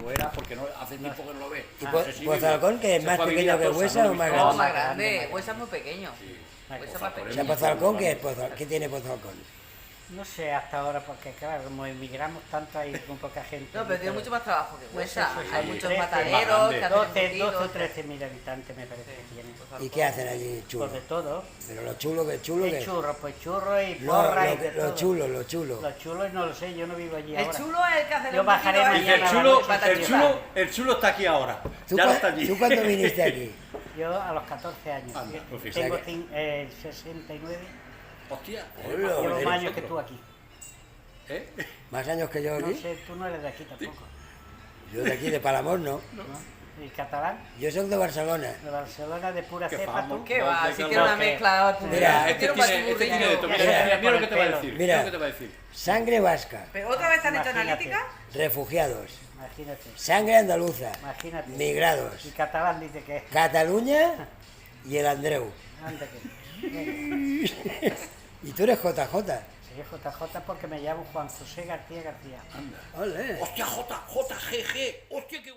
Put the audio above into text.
o era, porque no, hace tiempo que no lo ve. ¿Y No sé si Pozalcón, que es se más fue a vivir pequeño a que Tossa, Huesa ¿no? o más No, No, grande? más grande. Huesa es muy pequeño. Huesa es más O sea, pequeño. Pozalcón, ¿qué es Pozalcón? ¿Qué tiene Pozalcón? No sé hasta ahora, porque claro, como emigramos tanto hay muy poca gente. No, pero tiene mucho más trabajo que Huesa. Eso sí, Hay sí. muchos 13, mataderos que hacen 12 embutidos. o 13.000 habitantes me parece que tiene. ¿Y qué hacen allí, chulo? Pues de todo. Pero lo chulo, que chulo Hay que... churros, pues churros y No, porras y de todo. lo chulo, lo chulo. Los chulos no lo sé, yo no vivo allí El ahora. chulo es el que hace Yo bajaré embutidos Dice, mañana. el chulo está aquí ahora. ¿Tú, Ya no está allí. ¿Tú cuándo viniste aquí? Yo a los 14 años. Anda, pues fíjate. Tengo O sea 69. Hostia. Hola. Llevo pero más años que tú aquí. ¿Eh? ¿Más años que yo No aquí? sé, tú no eres de aquí tampoco. Yo de aquí, de Palamós, ¿no? ¿No? ¿Y catalán? Yo soy de Barcelona. De Barcelona, de pura Qué cepa famo. tú. ¿Qué va? ¿Dónde Si quedó? tiene una ¿Qué? mezcla. Mira, Este tiene de todo. Ya Mira, sé, mira lo que por te va a el decir. pelo. Mira Mira. lo que te va a decir. Sangre vasca, ¿Pero otra vez te han hecho Imagínate. analítica? refugiados, Imagínate. sangre andaluza, Imagínate. migrados, Y catalán dice que es. Cataluña y el Andreu. Anda que. Y tú eres JJ. Soy JJ porque me llamo Juan José García García. Anda. Ole. Hostia, JGG. Hostia, qué guay.